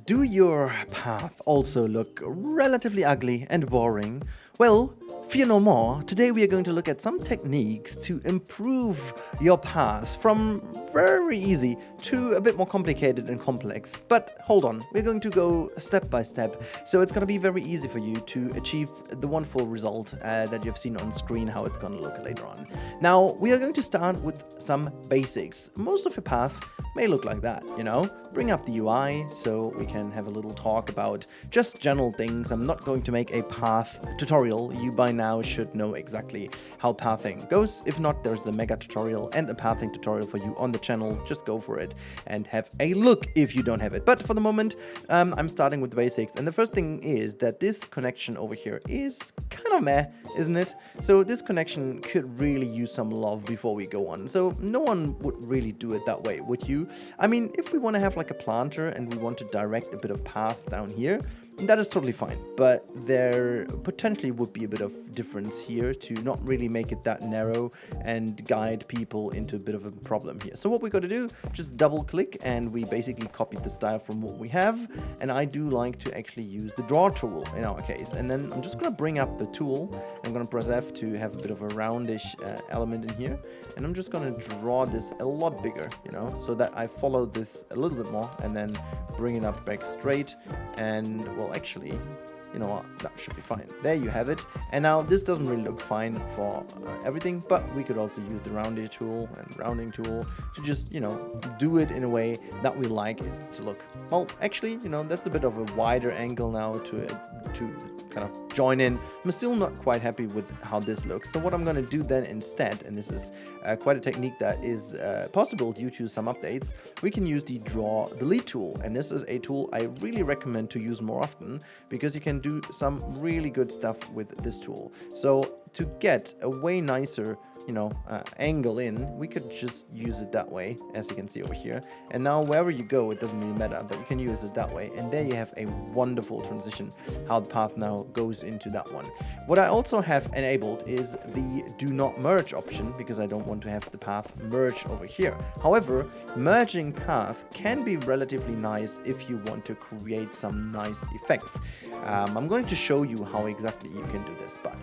Do your path also look relatively ugly and boring? Well, fear no more. Today we are going to look at some techniques to improve your path from very easy to a bit more complicated and complex. But hold on, we're going to go step by step. So it's going to be very easy for you to achieve the wonderful result that you've seen on screen, how it's going to look later on. Now, we are going to start with some basics. Most of your paths may look like that, you know. Bring up the UI so we can have a little talk about just general things. I'm not going to make a path tutorial. You by now should know exactly how pathing goes. If not, there's a mega tutorial and a pathing tutorial for you on the channel. Just go for it and have a look if you don't have it. But for the moment, I'm starting with the basics. And the first thing is that this connection over here is kind of meh, isn't it? So this connection could really use some love before we go on. So no one would really do it that way, would you? I mean, if we want to have like a planter and we want to direct a bit of path down here, that is totally fine, but there potentially would be a bit of difference here to not really make it that narrow and guide people into a bit of a problem here. So what we got to do, just double click and we basically copied the style from what we have. And I do like to actually use the draw tool in our case. And then I'm just going to bring up the tool. I'm going to press F to have a bit of a roundish element in here. And I'm just going to draw this a lot bigger, you know, so that I follow this a little bit more and then bring it up back straight. And well, actually, you know what, that should be fine. There you have it. And now this doesn't really look fine for everything, but we could also use the rounding tool and rounding tool to just, you know, do it in a way that we like it to look. Well, actually, you know, that's a bit of a wider angle now to kind of join in. I'm still not quite happy with how this looks. So what I'm going to do then instead, and this is quite a technique that is possible due to some updates, we can use the draw delete tool. And this is a tool I really recommend to use more often because you can do some really good stuff with this tool. So to get a way nicer, you know, angle in, we could just use it that way, as you can see over here. And now wherever you go, it doesn't really matter, but you can use it that way. And there you have a wonderful transition, how the path now goes into that one. What I also have enabled is the do not merge option, because I don't want to have the path merge over here. However, merging path can be relatively nice if you want to create some nice effects. I'm going to show you how exactly you can do this, but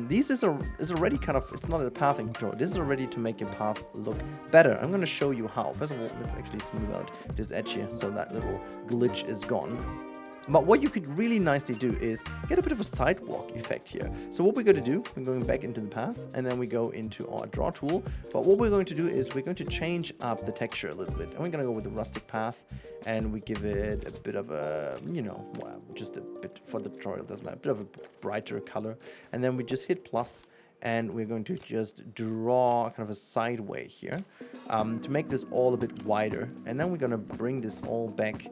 this is already kind of, it's not a pathing tutorial. This is already to make your path look better. I'm going to show you how. First of all, let's actually smooth out this edge here so that little glitch is gone. But what you could really nicely do is get a bit of a sidewalk effect here. So what we're going to do, we're going back into the path and then we go into our draw tool. But what we're going to do is we're going to change up the texture a little bit. And we're going to go with the rustic path and we give it a bit of a, you know, well, just a bit for the tutorial, doesn't matter, a bit of a brighter color. And then we just hit plus. And we're going to just draw kind of a sideway here to make this all a bit wider. And then we're going to bring this all back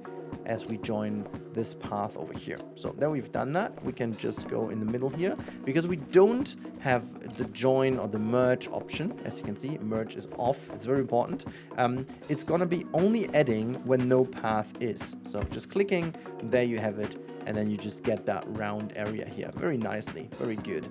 as we join this path over here. So now we've done that, we can just go in the middle here because we don't have the join or the merge option. As you can see, merge is off. It's very important. It's going to be only adding when no path is. So just clicking, there you have it. And then you just get that round area here very nicely, very good.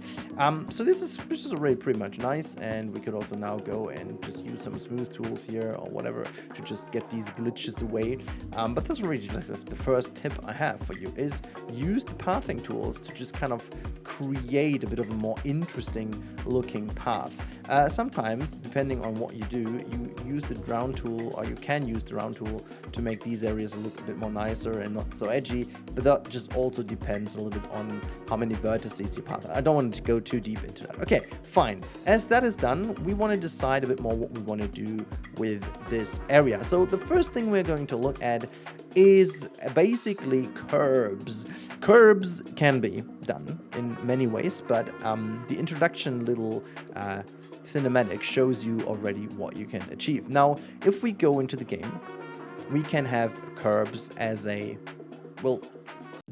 So this is already pretty much nice, and we could also now go and just use some smooth tools here or whatever to just get these glitches away. But that's already like the first tip I have for you is use the pathing tools to just kind of create a bit of a more interesting looking path. Sometimes, depending on what you do, you use the round tool, or you can use the round tool to make these areas look a bit more nicer and not so edgy, but that just also depends a little bit on how many vertices you path. I don't want to go too deep into that. Okay, fine. As that is done, we want to decide a bit more what we want to do with this area. So the first thing we're going to look at is basically curbs. Curbs can be done in many ways, but the introduction little cinematic shows you already what you can achieve. Now, if we go into the game, we can have curbs as a, well,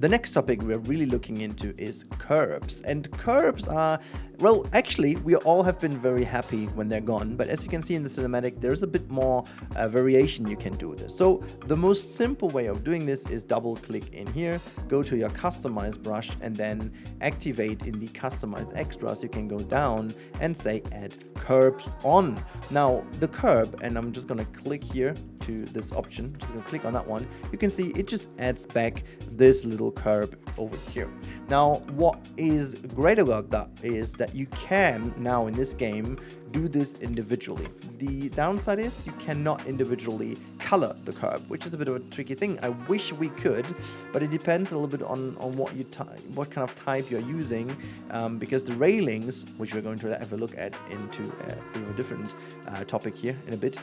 the next topic we're really looking into is curbs. And curbs are, well, actually, we all have been very happy when they're gone. But as you can see in the cinematic, there's a bit more variation you can do with this. So the most simple way of doing this is double click in here, go to your customize brush, and then activate in the customize extras. You can go down and say add curbs on. Now the curb, and I'm just gonna click here to this option, just gonna click on that one. You can see it just adds back this little curb over here. Now what is great about that is that you can now in this game do this individually. The downside is you cannot individually color the curb, which is a bit of a tricky thing. I wish we could, but it depends a little bit on what kind of type you're using, because the railings, which we're going to have a look at into a different topic here in a bit,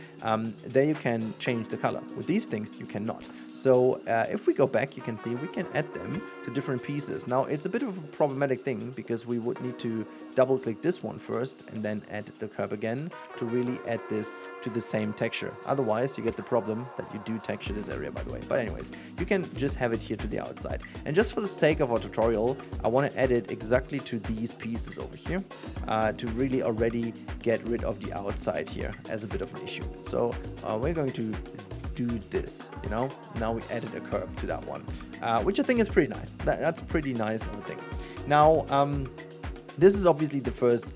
there you can change the color. With these things you cannot. So if we go back, you can see we can add them to different pieces. Now it's a bit of a problematic thing because we would need to double click this one first and then add the curve again to really add this to the same texture. Otherwise you get the problem that you do texture this area, by the way. But anyways, you can just have it here to the outside. And just for the sake of our tutorial, I want to add it exactly to these pieces over here to really already get rid of the outside here as a bit of an issue. So we're going to do this, you know. Now we added a curve to that one, which I think is pretty nice. That's pretty nice of a thing. Now this is obviously the first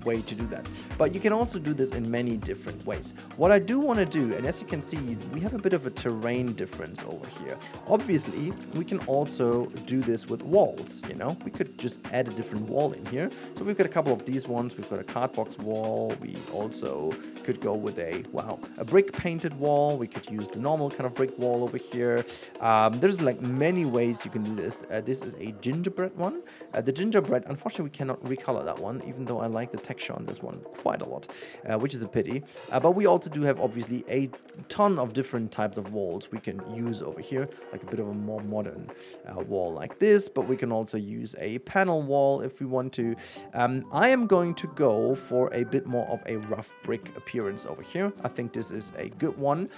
way to do that, but you can also do this in many different ways. What I do want to do, and as you can see, we have a bit of a terrain difference over here. Obviously, we can also do this with walls, you know. We could just add a different wall in here. So we've got a couple of these ones. We've got a cardbox wall. We also could go with a brick painted wall. We could use the normal kind of brick wall over here. There's like many ways you can do this. This is a gingerbread one. The gingerbread, unfortunately, we cannot recolor that one, even though I like the texture on this one quite a lot, which is a pity. But we also do have obviously a ton of different types of walls we can use over here, like a bit of a more modern wall like this, but we can also use a panel wall if we want to. I am going to go for a bit more of a rough brick appearance over here. I think this is a good one.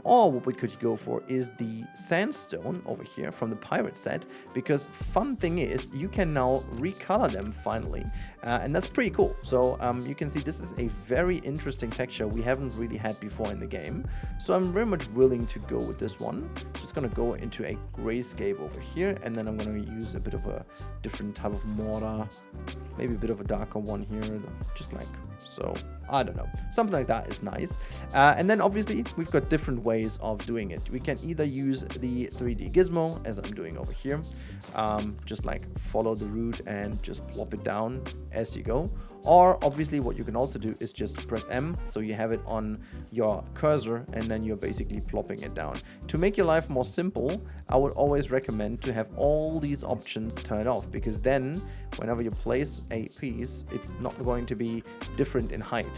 Or what we could go for is the sandstone over here from the pirate set, because fun thing is you can now recolor them finally, and that's pretty cool. So you can see this is a very interesting texture we haven't really had before in the game. So I'm very much willing to go with this one. Just gonna go into a grayscape over here, and then I'm gonna use a bit of a different type of mortar, maybe a bit of a darker one here, just like so. I don't know, something like that is nice. And then obviously we've got different ways of doing it. We can either use the 3D gizmo, as I'm doing over here, just like follow the route and just plop it down as you go. Or obviously what you can also do is just press M, so you have it on your cursor and then you're basically plopping it down. To make your life more simple, I would always recommend to have all these options turned off, because then whenever you place a piece, it's not going to be different in height.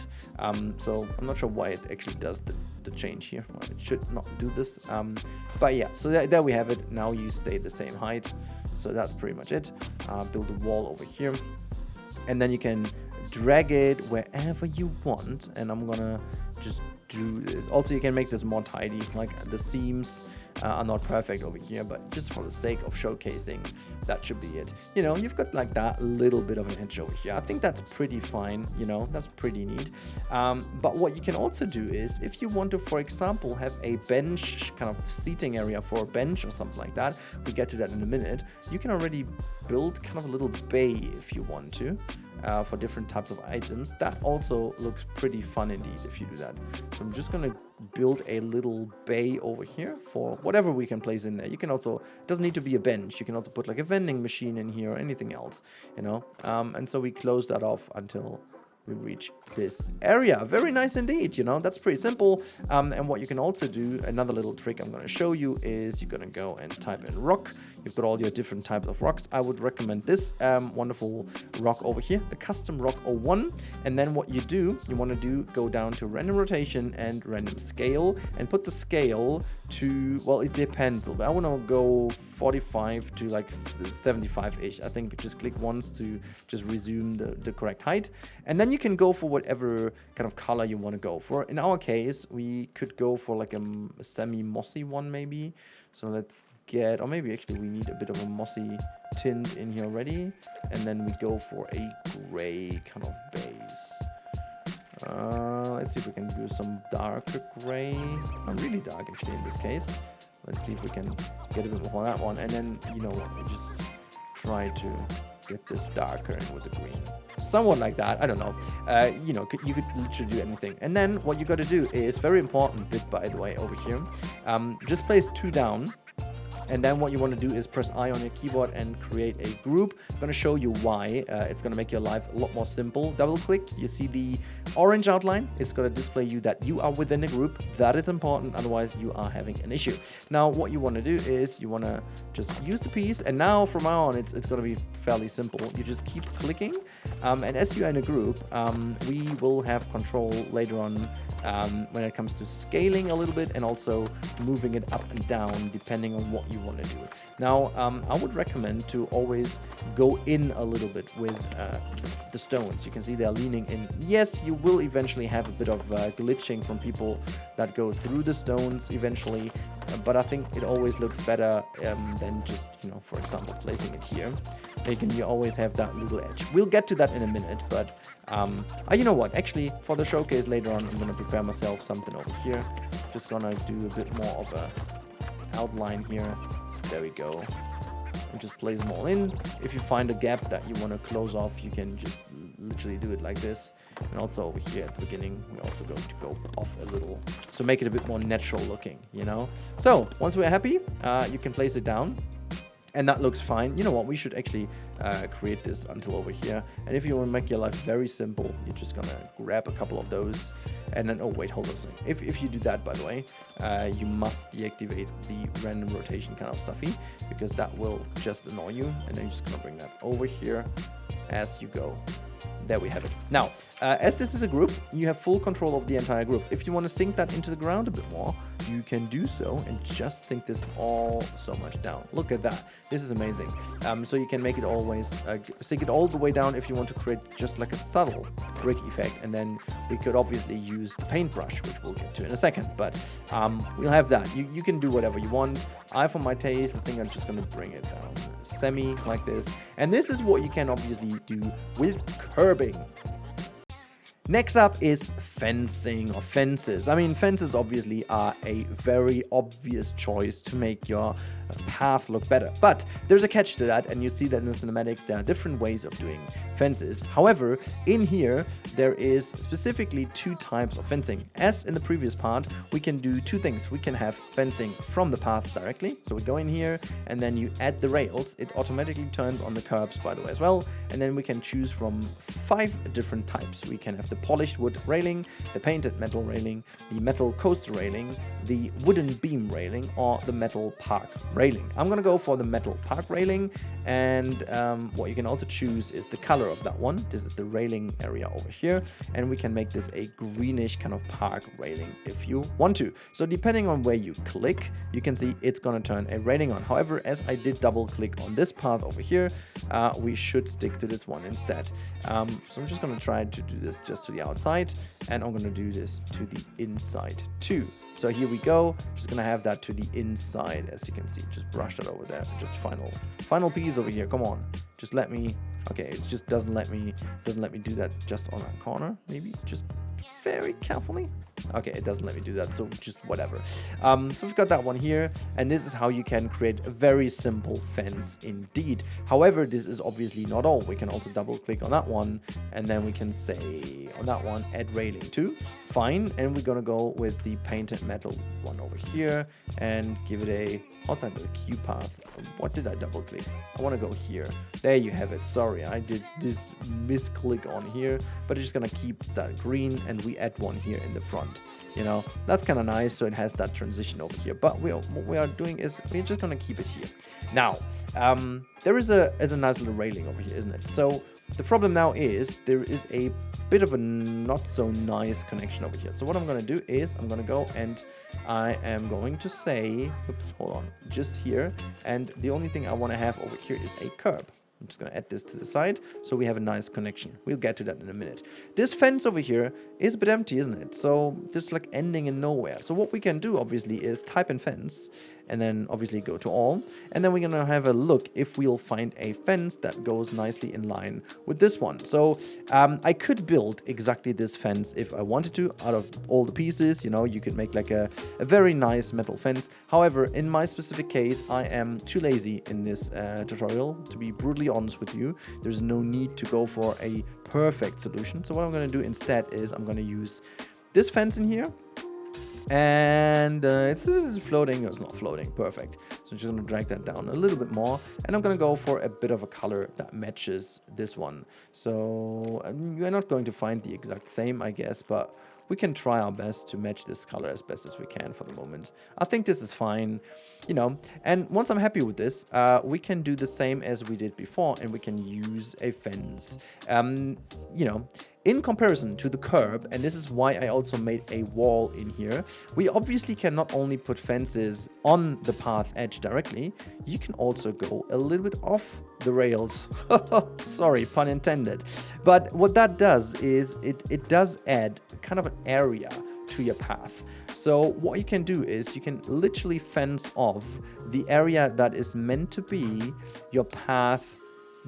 So I'm not sure why it actually does the change here. Well, it should not do this. But yeah, so there we have it. Now you stay the same height. So that's pretty much it. Build a wall over here. And then you can drag it wherever you want, and I'm gonna just do this. Also, you can make this more tidy, like the seams are not perfect over here, but just for the sake of showcasing, that should be it. You know, you've got like that little bit of an edge over here. I think that's pretty fine, you know, that's pretty neat. But what you can also do is, if you want to, for example, have a bench kind of seating area for a bench or something like that, we get to that in a minute, you can already build kind of a little bay if you want to. For different types of items. That also looks pretty fun indeed if you do that. So I'm just gonna build a little bay over here for whatever we can place in there. You can also, it doesn't need to be a bench, you can also put like a vending machine in here or anything else, you know. And so we close that off until we reach this area. Very nice indeed, you know, that's pretty simple. And what you can also do, another little trick I'm going to show you, is you're going to go and type in rock. You've got all your different types of rocks. I would recommend this wonderful rock over here, the custom rock 01. And then what you do, you want to do, go down to random rotation and random scale, and put the scale to, well, it depends a little bit. I want to go 45 to like 75-ish. I think just click once to just resume the correct height. And then you can go for whatever kind of color you want to go for. In our case, we could go for like a semi-mossy one maybe. So let's get, or maybe actually we need a bit of a mossy tint in here already, and then we go for a gray kind of base. Let's see if we can do some darker gray. Not really dark actually in this case. Let's see if we can get a bit more on that one, and then, you know what, we just try to get this darker in with the green. Somewhat like that, I don't know. You know, you could literally do anything. And then what you got to do is, very important bit by the way over here, just place 2 down. And then what you want to do is press I on your keyboard and create a group. I'm going to show you why. It's going to make your life a lot more simple. Double click, you see the orange outline. It's going to display you that you are within a group. That is important, otherwise you are having an issue. Now what you want to do is you want to just use the piece, and now from now on it's going to be fairly simple. You just keep clicking, and as you're in a group, we will have control later on when it comes to scaling a little bit and also moving it up and down depending on what you want to do. Now I would recommend to always go in a little bit with the stones. You can see they're leaning in. Yes, you will eventually have a bit of glitching from people that go through the stones eventually, but I think it always looks better than just, you know, for example, placing it here. You always have that little edge. We'll get to that in a minute, but you know what, actually for the showcase later on, I'm gonna prepare myself something over here. Just gonna do a bit more of a outline here. So there we go, and just place them all in. If you find a gap that you want to close off, you can just literally do it like this. And also over here at the beginning, we're also going to go off a little, so make it a bit more natural looking, you know. So once we're happy, you can place it down, and that looks fine. You know what, we should actually create this until over here. And if you want to make your life very simple, you're just gonna grab a couple of those, and then, oh wait, hold on a second. If you do that, by the way, you must deactivate the random rotation kind of stuffy, because that will just annoy you. And then you're just gonna bring that over here as you go. There we have it. Now, as this is a group, you have full control of the entire group. If you want to sink that into the ground a bit more, you can do so and just sink this all so much down. Look at that. This is amazing. So you can make it always, sink it all the way down if you want to create just like a subtle brick effect. And then we could obviously use the paintbrush, which we'll get to in a second. But we'll have that. You can do whatever you want. For my taste, I think I'm just going to bring it down semi like this. And this is what you can obviously do with curbing. Next up is fencing, or fences. I mean, fences obviously are a very obvious choice to make your path look better. But there's a catch to that, and you see that in the cinematics there are different ways of doing fences. However, in here, there is specifically 2 types of fencing. As in the previous part, we can do 2 things. We can have fencing from the path directly. So we go in here, and then you add the rails. It automatically turns on the curbs, by the way, as well. And then we can choose from 5 different types. We can have the polished wood railing, the painted metal railing, the metal coaster railing, the wooden beam railing, or the metal park railing. I'm gonna go for the metal park railing, and what you can also choose is the color of that one. This is the railing area over here, and we can make this a greenish kind of park railing if you want to. So depending on where you click, you can see it's gonna turn a railing on. However, as I did double click on this path over here, we should stick to this one instead. So I'm just gonna try to do this just to the outside, and I'm gonna do this to the inside too. So here we go. Just gonna have that to the inside, as you can see. Just brush that over there. Just final piece over here. Come on, just let me. Okay, it just doesn't let me do that just on that corner. Maybe just very carefully. Okay, it doesn't let me do that, so just whatever. So we've got that one here, and this is how you can create a very simple fence indeed. However, this is obviously not all. We can also double click on that one, and then we can say on that one, add railing too. Fine, and we're gonna go with the painted metal one over here and give it a, how's that, the Q path? What did I double click? I want to go here. There you have it. Sorry, I did this misclick on here, but it's just gonna keep that green, and we add one here in the front. You know, that's kind of nice, so it has that transition over here. But what we are doing is we're just gonna keep it here. Now, there is a nice little railing over here, isn't it? So the problem now is there is a bit of a not so nice connection over here. So what I'm gonna do is I'm gonna go and I am going to say, oops, hold on, just here. And the only thing I want to have over here is a curb. I'm just going to add this to the side so we have a nice connection. We'll get to that in a minute. This fence over here is a bit empty, isn't it? So just like ending in nowhere. So what we can do obviously is type in fence, and then obviously go to all. And then we're gonna have a look if we'll find a fence that goes nicely in line with this one. So I could build exactly this fence if I wanted to out of all the pieces. You know, you could make like a very nice metal fence. However, in my specific case, I am too lazy in this tutorial, to be brutally honest with you. There's no need to go for a perfect solution. So what I'm going to do instead is I'm going to use this fence in here. And this is floating. It's not floating. Perfect. So I'm just going to drag that down a little bit more. And I'm going to go for a bit of a color that matches this one. So you're not going to find the exact same, I guess, but we can try our best to match this color as best as we can for the moment. I think this is fine, you know. And once I'm happy with this, we can do the same as we did before, and we can use a fence. You know, in comparison to the curb, and this is why I also made a wall in here, we obviously can not only put fences on the path edge directly, you can also go a little bit off the rails. Sorry, pun intended. But what that does is it does add kind of an area to your path. So what you can do is you can literally fence off the area that is meant to be your path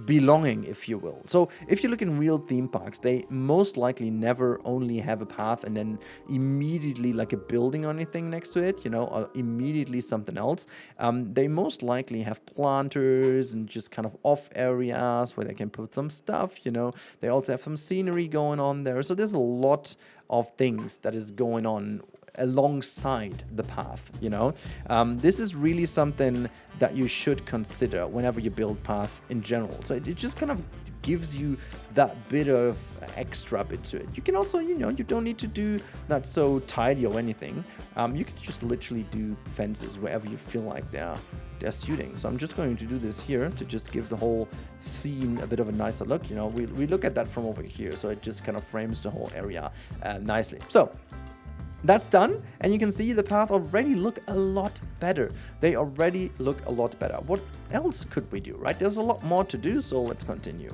belonging, if you will. So if you look in real theme parks, they most likely never only have a path and then immediately like a building or anything next to it, you know, or immediately something else. They most likely have planters and just kind of off areas where they can put some stuff, you know. They also have some scenery going on there. So there's a lot of things that is going on alongside the path, you know. This is really something that you should consider whenever you build path in general. So it just kind of gives you that bit of extra bit to it. You can also, you know, you don't need to do that so tidy or anything. You can just literally do fences wherever you feel like they're suiting. So I'm just going to do this here to just give the whole scene a bit of a nicer look. You know, we look at that from over here, so it just kind of frames the whole area nicely. So that's done, and you can see the path already look a lot better. They already look a lot better. What else could we do, right? There's a lot more to do, so let's continue.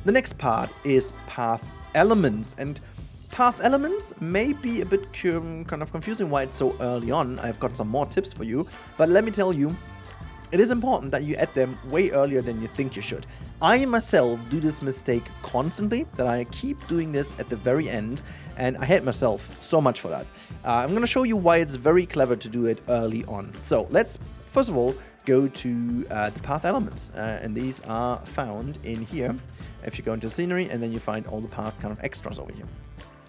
The next part is path elements, and path elements may be a bit kind of confusing why it's so early on. I've got some more tips for you, but let me tell you, it is important that you add them way earlier than you think you should. I myself do this mistake constantly, that I keep doing this at the very end, and I hate myself so much for that. I'm going to show you why it's very clever to do it early on. So let's first of all go to the path elements, and these are found in here. If you go into scenery, and then you find all the path kind of extras over here.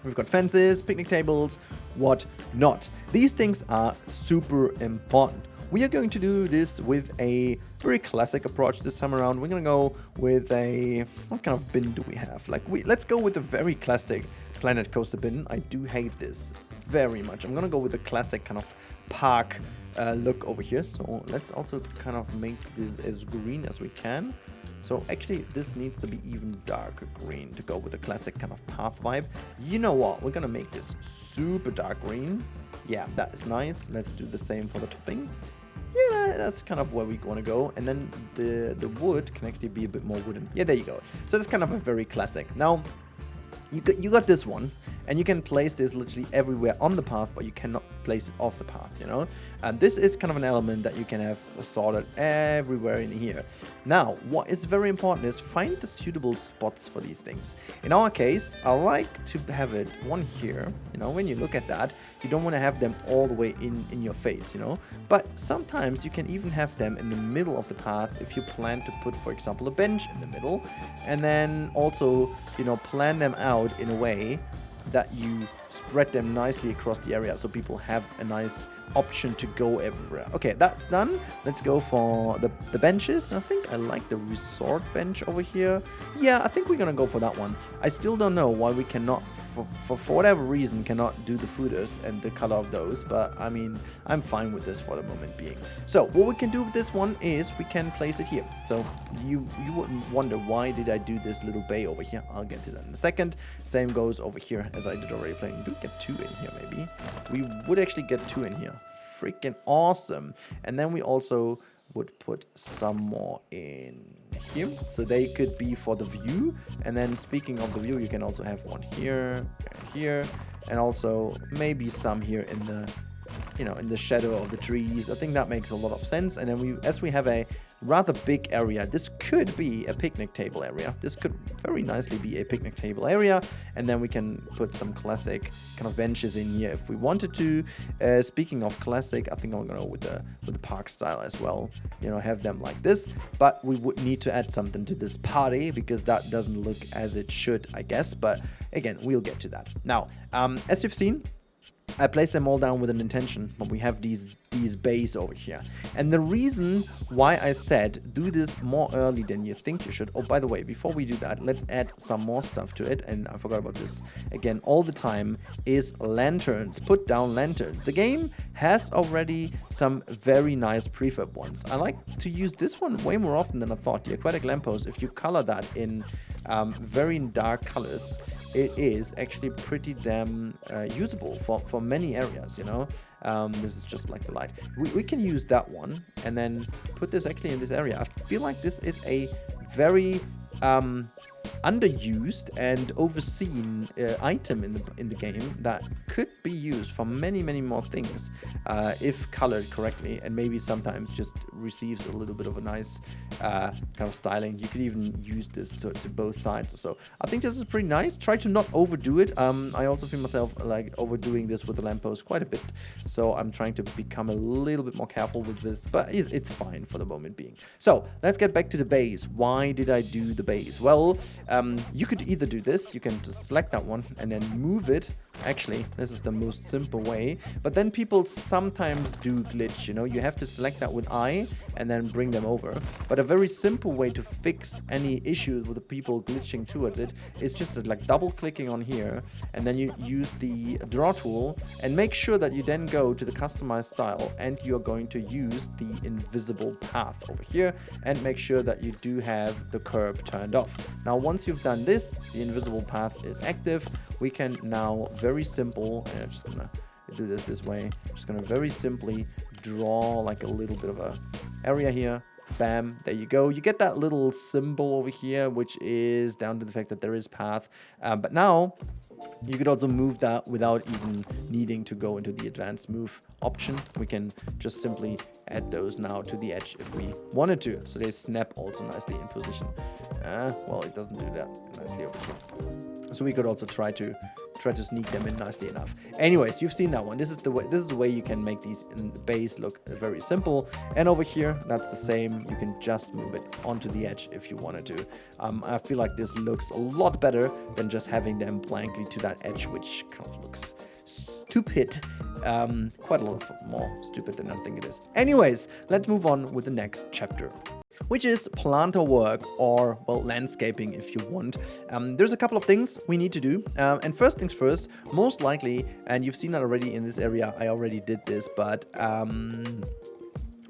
We've got fences, picnic tables, what not. These things are super important. We are going to do this with a very classic approach this time around. We're going to go with a... what kind of bin do we have? Let's go with a very classic Planet Coaster bin. I do hate this very much. I'm going to go with a classic kind of park look over here. So let's also kind of make this as green as we can. So actually this needs to be even darker green to go with the classic kind of path vibe. You know what? We're going to make this super dark green. Yeah, that is nice. Let's do the same for the topping. Yeah, that's kind of where we want to go. And then the wood can actually be a bit more wooden. Yeah, there you go. So that's kind of a very classic. Now, you got this one, and you can place this literally everywhere on the path, but you cannot place it off the path, you know. And this is kind of an element that you can have sorted everywhere in here. Now, what is very important is find the suitable spots for these things. In our case, I like to have it one here. You know, when you look at that, you don't want to have them all the way in your face, you know. But sometimes you can even have them in the middle of the path if you plan to put, for example, a bench in the middle, and then also, you know, plan them out in a way that you spread them nicely across the area so people have a nice option to go everywhere. Okay, that's done. Let's go for the benches. I think I like the resort bench over here. Yeah, I think we're gonna go for that one. I still don't know why we cannot, for whatever reason, cannot do the footers and the color of those, but I mean, I'm fine with this for the moment being. So what we can do with this one is we can place it here. So you wouldn't wonder why did I do this little bay over here. I'll get to that in a second. Same goes over here as I did already playing. Do we get 2 in here maybe? We would actually get 2 in here. Freaking awesome. And then we also would put some more in here, so they could be for the view. And then speaking of the view, you can also have one here and here, and also maybe some here in the you know, in the shadow of the trees. I think that makes a lot of sense. And then as we have a rather big area, this could be a picnic table area. This could very nicely be a picnic table area, and then we can put some classic kind of benches in here if we wanted to. Speaking of classic, I think I'm gonna go with the park style as well. You know, have them like this, but we would need to add something to this party because that doesn't look as it should, I guess. But again, we'll get to that. Now, as you've seen, I placed them all down with an intention, but we have these bays over here. And the reason why I said do this more early than you think you should. Oh, by the way, before we do that, let's add some more stuff to it. And I forgot about this again all the time, is lanterns. Put down lanterns. The game has already some very nice prefab ones. I like to use this one way more often than I thought. The aquatic lamppost, if you color that in very dark colors, it is actually pretty damn usable for many areas, you know. This is just like the light. We can use that one and then put this actually in this area. I feel like this is a very underused and overseen item in the game that could be used for many more things if colored correctly, and maybe sometimes just receives a little bit of a nice kind of styling. You could even use this to both sides. So I think this is pretty nice. Try to not overdo it. I also feel myself like overdoing this with the lamppost quite a bit, so I'm trying to become a little bit more careful with this, but it's fine for the moment being. So let's get back to the base. Why did I do the base? Well, you could either do this, you can just select that one and then move it. Actually, this is the most simple way, but then people sometimes do glitch, you know. You have to select that with I and then bring them over. But a very simple way to fix any issues with the people glitching towards it is just like double clicking on here, and then you use the draw tool and make sure that you then go to the customized style and you're going to use the invisible path over here and make sure that you do have the curb turned off. Now, once you've done this, the invisible path is active. We can now very simple, and I'm just gonna do this way. I'm just gonna very simply draw like a little bit of a area here. Bam, there you go. You get that little symbol over here, which is down to the fact that there is path. But now you could also move that without even needing to go into the advanced move option. We can just simply add those now to the edge if we wanted to. So they snap also nicely in position. Well, it doesn't do that nicely over here. So we could also try to sneak them in nicely enough. Anyways, you've seen that one. This is the way you can make these in the base look very simple. And over here, that's the same. You can just move it onto the edge if you wanted to. I feel like this looks a lot better than just having them blankly to that edge, which kind of looks stupid. Quite a lot more stupid than I think it is. Anyways, let's move on with the next chapter, which is planter work, or, well, landscaping if you want. There's a couple of things we need to do. And first things first, most likely, and you've seen that already in this area, I already did this, but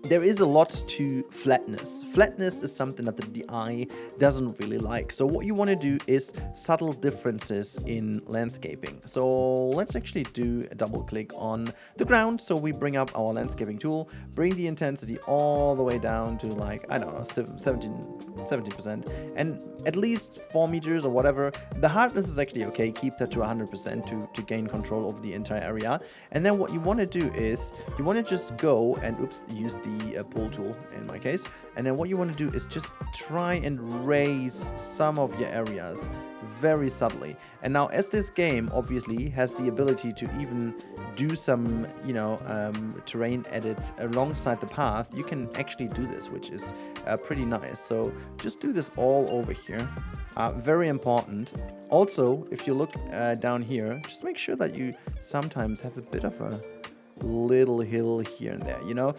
there is a lot to flatness. Flatness is something that the eye doesn't really like. So what you want to do is subtle differences in landscaping. So let's actually do a double click on the ground. So we bring up our landscaping tool, bring the intensity all the way down to like, I don't know, 17%, and at least 4 meters or whatever. The hardness is actually okay. Keep that to 100% to gain control over the entire area. And then what you want to do is you want to just go and use the pull tool in my case, and then what you want to do is just try and raise some of your areas very subtly. And now, as this game obviously has the ability to even do some, you know, terrain edits alongside the path, you can actually do this, which is pretty nice. So just do this all over here. Very important. Also, if you look down here, just make sure that you sometimes have a bit of a little hill here and there, you know.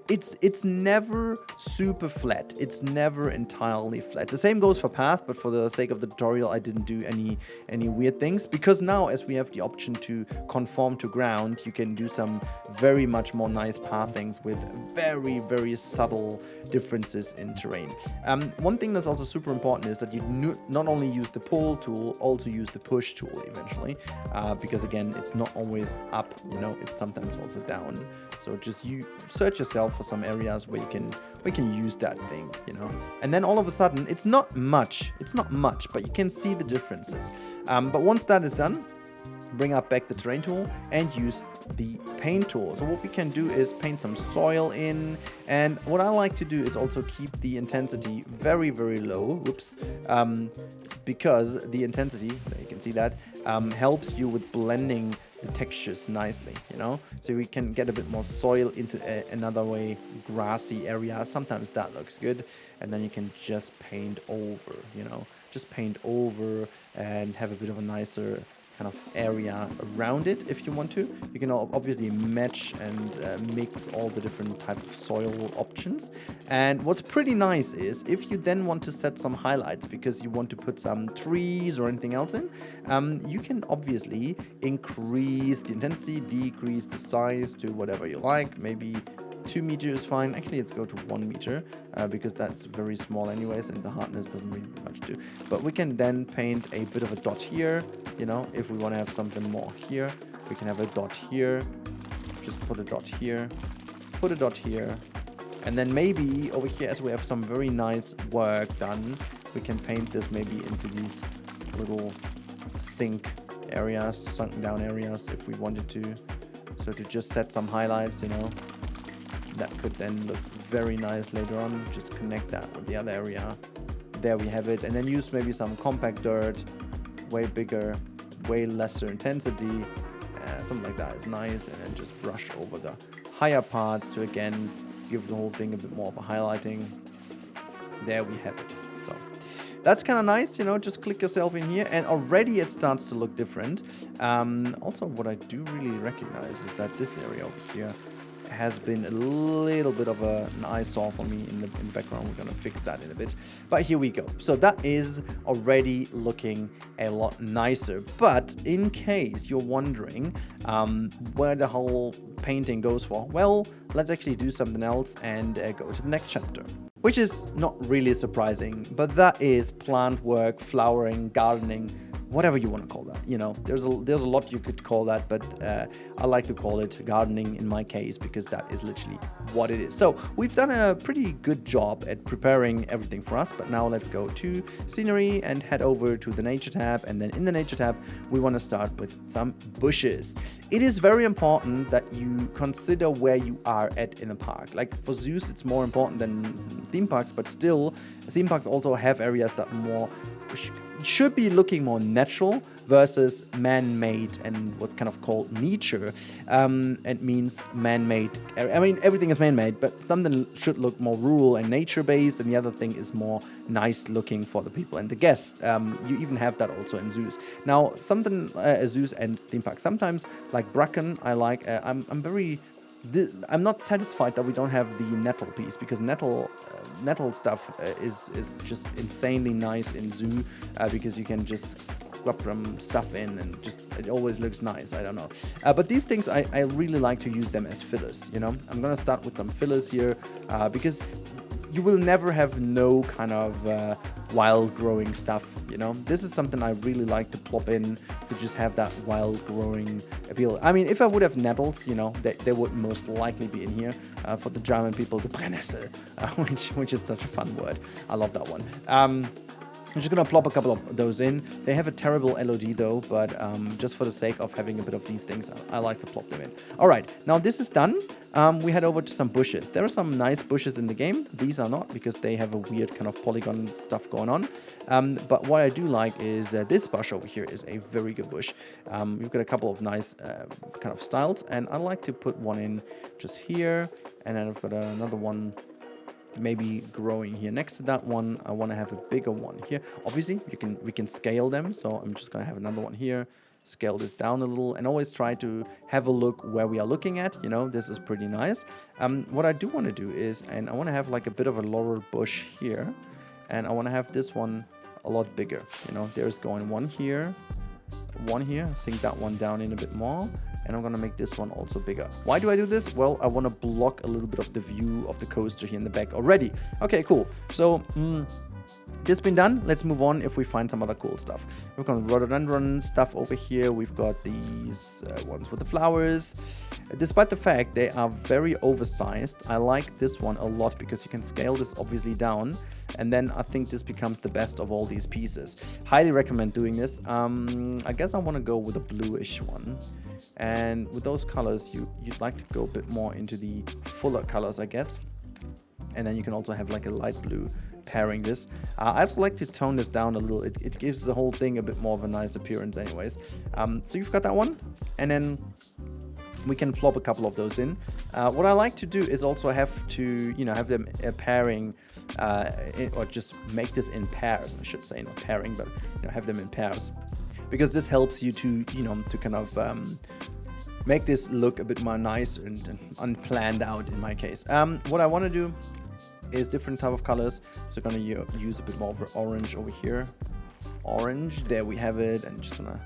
It's never super flat. It's never entirely flat. The same goes for path, but for the sake of the tutorial, I didn't do any weird things, because now, as we have the option to conform to ground, you can do some very much more nice pathings with very subtle differences in terrain. One thing that's also super important is that you not only use the pull tool, also use the push tool eventually, because again, it's not always up, you know, it's sometimes also down. So just you search yourself for some areas where you can use that thing, you know. And then all of a sudden, it's not much, but you can see the differences. But once that is done, bring up back the terrain tool and use the paint tool. So what we can do is paint some soil in, and what I like to do is also keep the intensity very, very low. Oops. Because the intensity, you can see that, helps you with blending the textures nicely, you know, so we can get a bit more soil into another way grassy area. Sometimes that looks good, and then you can just paint over, you know, just paint over and have a bit of a nicer kind of area around it if you want to. You can obviously match and mix all the different type of soil options. And what's pretty nice is if you then want to set some highlights because you want to put some trees or anything else in, you can obviously increase the intensity, decrease the size to whatever you like. Maybe 2 meters is fine. Actually, let's go to 1 meter because that's very small anyways, and the hardness doesn't really much do. But we can then paint a bit of a dot here, you know, if we want to have something more here. We can have a dot here, just put a dot here, put a dot here, and then maybe over here, as we have some very nice work done, we can paint this maybe into these little sink areas, sunken down areas if we wanted to. So to just set some highlights, you know, that could then look very nice later on. Just connect that with the other area. There we have it. And then use maybe some compact dirt, way bigger, way lesser intensity. Something like that is nice. And then just brush over the higher parts to again give the whole thing a bit more of a highlighting. There we have it. So that's kind of nice, you know, just click yourself in here and already it starts to look different. Also, what I do really recognize is that this area over here has been a little bit of an eyesore for me in the background. We're gonna fix that in a bit, but here we go. So that is already looking a lot nicer. But in case you're wondering where the whole painting goes for, well, let's actually do something else and go to the next chapter, which is not really surprising, but that is plant work, flowering, gardening, whatever you want to call that. You know, there's a lot you could call that, but I like to call it gardening in my case because that is literally what it is. So we've done a pretty good job at preparing everything for us, but now let's go to scenery and head over to the nature tab. And then in the nature tab, we want to start with some bushes. It is very important that you consider where you are at in a park. Like for zoos, it's more important than theme parks, but still, theme parks also have areas that more should be looking more natural versus man-made and what's kind of called nature. It means man-made. I mean, everything is man-made, but something should look more rural and nature-based, and the other thing is more nice-looking for the people and the guests. You even have that also in zoos. Now, something zoos and theme parks. Sometimes, like Bracken, I like. I'm not satisfied that we don't have the nettle piece, because nettle stuff is just insanely nice in zoo because you can just grab some stuff in and just it always looks nice. I don't know, but these things I really like to use them as fillers. You know, I'm gonna start with some fillers here because you will never have no kind of wild growing stuff, you know. This is something I really like to plop in to just have that wild growing appeal. I mean, if I would have nettles, you know, they would most likely be in here. For the German people, the Brennnessel, which is such a fun word. I love that one. I'm just gonna plop a couple of those in. They have a terrible LOD though, but just for the sake of having a bit of these things, I like to plop them in. All right, now this is done. We head over to some bushes. There are some nice bushes in the game. These are not, because they have a weird kind of polygon stuff going on. But what I do like is this bush over here is a very good bush. You've got a couple of nice kind of styles, and I like to put one in just here, and then I've got another one maybe growing here next to that one. I want to have a bigger one here. Obviously, we can scale them, so I'm just going to have another one here. Scale this down a little, and always try to have a look where we are looking at. You know, this is pretty nice. What I do want to do is, and I want to have like a bit of a laurel bush here, and I want to have this one a lot bigger. You know, there's going one here, sink that one down in a bit more, and I'm gonna make this one also bigger. Why do I do this? Well, I want to block a little bit of the view of the coaster here in the back already. Okay, cool. So this been done. Let's move on if we find some other cool stuff. We've got rhododendron stuff over here. We've got these ones with the flowers. Despite the fact they are very oversized, I like this one a lot because you can scale this obviously down, and then I think this becomes the best of all these pieces. Highly recommend doing this. I guess I want to go with a bluish one. And with those colors, you'd like to go a bit more into the fuller colors, I guess. And then you can also have like a light blue pairing this. I also like to tone this down a little. It gives the whole thing a bit more of a nice appearance anyways. So you've got that one, and then we can plop a couple of those in. What I like to do is also have to, have them pairing, or just make this in pairs, I should say, not pairing, but have them in pairs, because this helps you to, to kind of make this look a bit more nice and unplanned out in my case. What I want to do is different type of colors. So I'm gonna use a bit more of orange over here. Orange, there we have it, and just gonna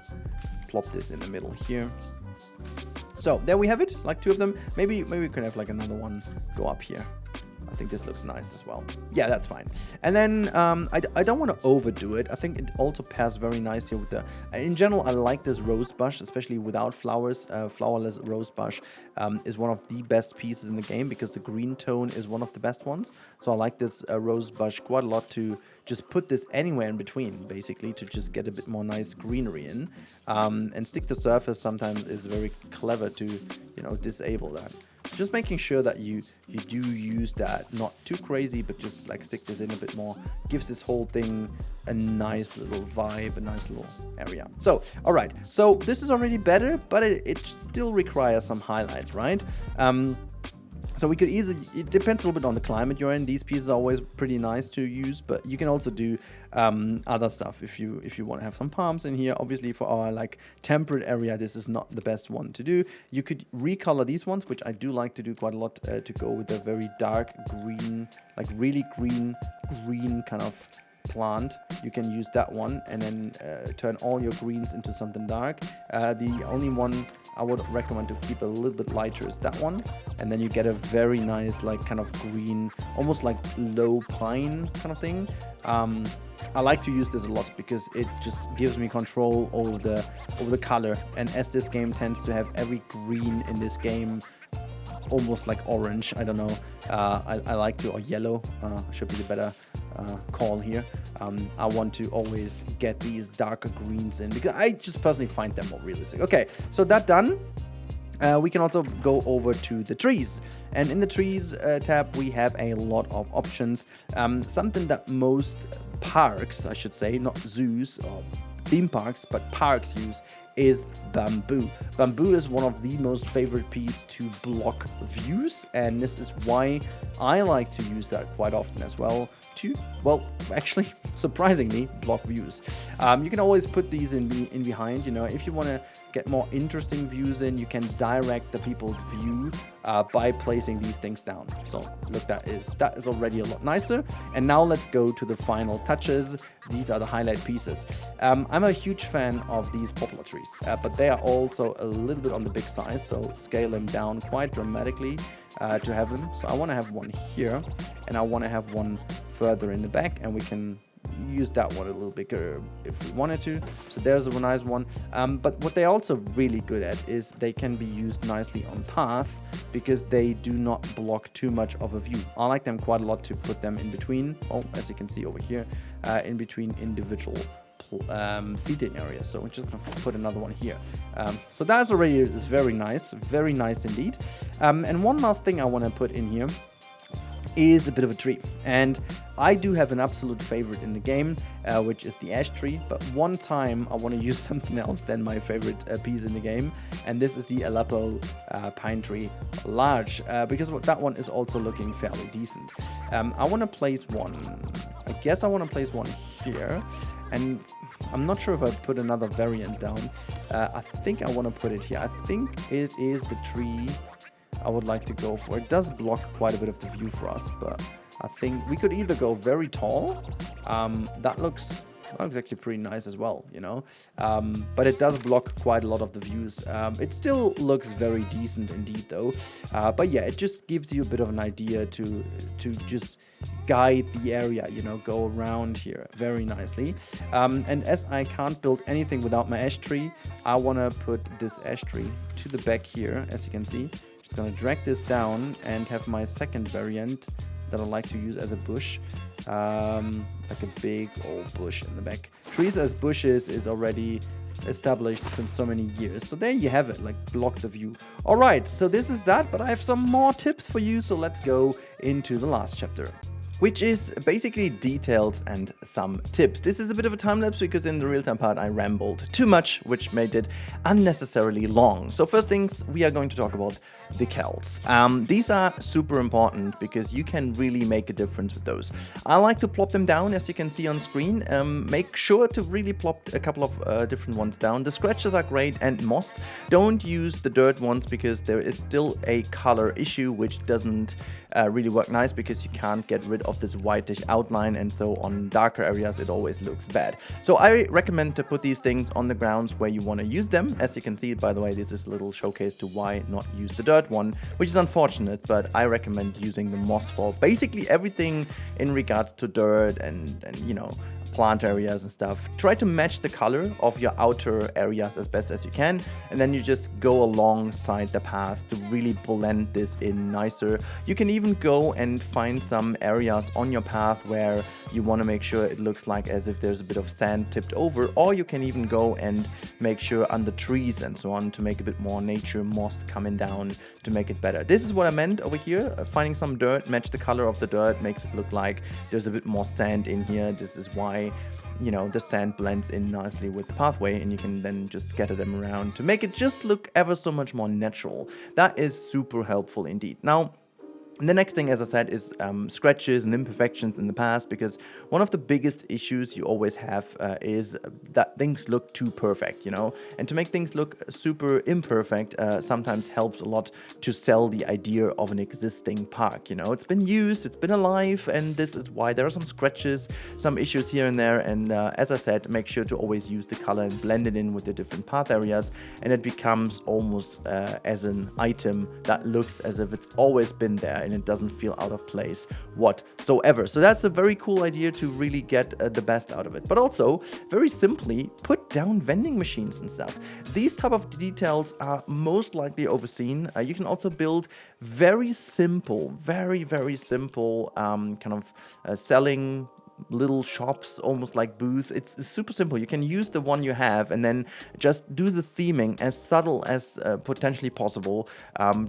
plop this in the middle here. So there we have it, like 2 of them. Maybe we could have like another one go up here. I think this looks nice as well. Yeah, that's fine. And then I don't want to overdo it. I think it also pairs very nice here with the... in general, I like this rose bush, especially without flowers. Flowerless rose bush is one of the best pieces in the game because the green tone is one of the best ones. So I like this rose bush quite a lot to just put this anywhere in between, basically, to just get a bit more nice greenery in. And stick to surface sometimes is very clever to, disable that. Just making sure that you do use that, not too crazy, but just like stick this in a bit more, gives this whole thing a nice little vibe, a nice little area. So, all right, so this is already better, but it still requires some highlights, right? So we could easily, it depends a little bit on the climate you're in. These pieces are always pretty nice to use, but you can also do other stuff if you want to have some palms in here. Obviously for our like temperate area, this is not the best one to do. You could recolor these ones, which I do like to do quite a lot, to go with a very dark green, like really green kind of plant. You can use that one and then turn all your greens into something dark. The only one I would recommend to keep a little bit lighter is that one, and then you get a very nice like kind of green, almost like low pine kind of thing. I like to use this a lot because it just gives me control over the color, and as this game tends to have every green in this game almost like orange, I don't know, I like to, or yellow should be the better call here. I want to always get these darker greens in because I just personally find them more realistic. Okay, so that done, we can also go over to the trees, and in the trees tab we have a lot of options. Something that most parks, I should say, not zoos or theme parks, but parks use is bamboo. Bamboo is one of the most favorite pieces to block views, and this is why I like to use that quite often as well to, well, actually, surprisingly, block views. You can always put these in behind, if you want to get more interesting views in, you can direct the people's view by placing these things down. So look, that is already a lot nicer. And now let's go to the final touches. These are the highlight pieces. I'm a huge fan of these poplar trees, but they are also a little bit on the big size, so scale them down quite dramatically to have them. So I want to have one here, and I want to have one further in the back, and we can use that one a little bigger if we wanted to. So there's a nice one. But what they're also really good at is they can be used nicely on path because they do not block too much of a view. I like them quite a lot to put them in between, as you can see over here, in between individual seating areas. So we're just gonna put another one here. So that's already is very nice indeed. And one last thing I want to put in here is a bit of a tree, and I do have an absolute favorite in the game, which is the ash tree, but one time I want to use something else than my favorite piece in the game, and this is the Aleppo pine tree large, because that one is also looking fairly decent. I want to place one, I guess I want to place one here, and I'm not sure if I put another variant down. I think I want to put it here. I think it is the tree I would like to go for. It does block quite a bit of the view for us, but I think we could either go very tall. That looks actually pretty nice as well, but it does block quite a lot of the views. It still looks very decent indeed though, but yeah, it just gives you a bit of an idea to just guide the area, go around here very nicely. And as I can't build anything without my ash tree, I want to put this ash tree to the back here, as you can see. Just gonna drag this down and have my second variant that I like to use as a bush, like a big old bush in the back. Trees as bushes is already established since so many years. So there you have it, like block the view. All right, so this is that, but I have some more tips for you. So let's go into the last chapter, which is basically details and some tips. This is a bit of a time lapse because in the real-time part I rambled too much, which made it unnecessarily long. So first things, we are going to talk about decals. These are super important because you can really make a difference with those. I like to plop them down, as you can see on screen. Make sure to really plop a couple of different ones down. The scratches are great, and moss. Don't use the dirt ones because there is still a color issue which doesn't really work nice because you can't get rid of this whitish outline, and so on darker areas it always looks bad. So I recommend to put these things on the grounds where you want to use them. As you can see, by the way, this is a little showcase to why not use the dirt one, which is unfortunate, but I recommend using the moss for basically everything in regards to dirt and you know, plant areas and stuff. Try to match the color of your outer areas as best as you can, and then you just go alongside the path to really blend this in nicer. You can even go and find some areas on your path where you want to make sure it looks like as if there's a bit of sand tipped over, or you can even go and make sure under trees and so on to make a bit more nature moss coming down to make it better. This is what I meant over here. Finding some dirt, match the color of the dirt, makes it look like there's a bit more sand in here. This is why, you know, the sand blends in nicely with the pathway, and you can then just scatter them around to make it just look ever so much more natural. That is super helpful indeed. Now, the next thing, as I said, is scratches and imperfections in the past, because one of the biggest issues you always have is that things look too perfect, you know, and to make things look super imperfect sometimes helps a lot to sell the idea of an existing park. You know, it's been used, it's been alive, and this is why there are some scratches, some issues here and there. And as I said, make sure to always use the color and blend it in with the different path areas, and it becomes almost as an item that looks as if it's always been there, and it doesn't feel out of place whatsoever. So that's a very cool idea to really get the best out of it. But also, very simply, put down vending machines and stuff. These type of details are most likely overseen. You can also build very simple, very simple kind of selling little shops, almost like booths. It's super simple. You can use the one you have and then just do the theming as subtle as potentially possible.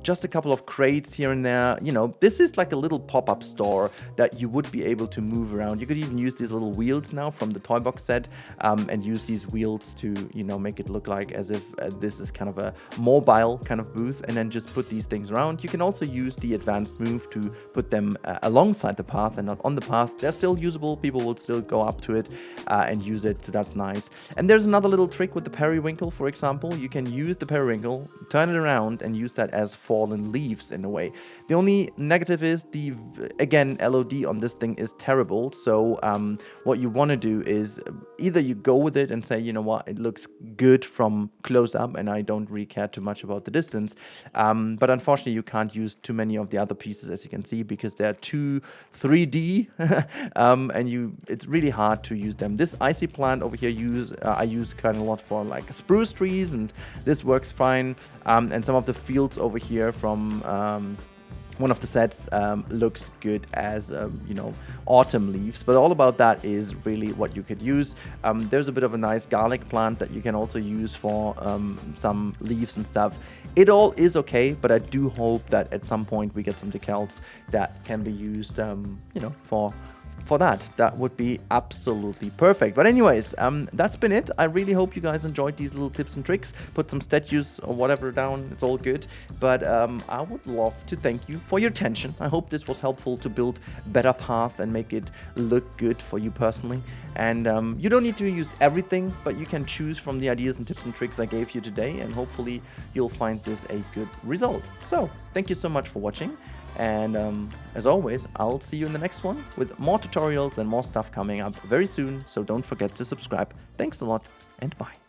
Just a couple of crates here and there. You know, this is like a little pop-up store that you would be able to move around. You could even use these little wheels now from the toy box set and use these wheels to, you know, make it look like as if this is kind of a mobile kind of booth, and then just put these things around. You can also use the advanced move to put them alongside the path and not on the path. They're still usable. People will still go up to it and use it, so that's nice. And there's another little trick with the periwinkle, for example. You can use the periwinkle, turn it around, and use that as fallen leaves in a way. The only negative is the, again, LOD on this thing is terrible. So what you want to do is either you go with it and say, you know what, it looks good from close up and I don't really care too much about the distance. But unfortunately, you can't use too many of the other pieces, as you can see, because they're too 3D and it's really hard to use them. This icy plant over here I use kind of a lot for like spruce trees, and this works fine. And some of the fields over here from one of the sets looks good as you know, autumn leaves, but all about that is really what you could use. There's a bit of a nice garlic plant that you can also use for some leaves and stuff. It all is okay, but I do hope that at some point we get some decals that can be used you know, for that would be absolutely perfect. But anyways, that's been it. I really hope you guys enjoyed these little tips and tricks. Put some statues or whatever down, it's all good. But I would love to thank you for your attention. I hope this was helpful to build better path and make it look good for you personally. And you don't need to use everything, but you can choose from the ideas and tips and tricks I gave you today, and hopefully you'll find this a good result. So thank you so much for watching. And as always, I'll see you in the next one with more tutorials and more stuff coming up very soon. So don't forget to subscribe. Thanks a lot, and bye.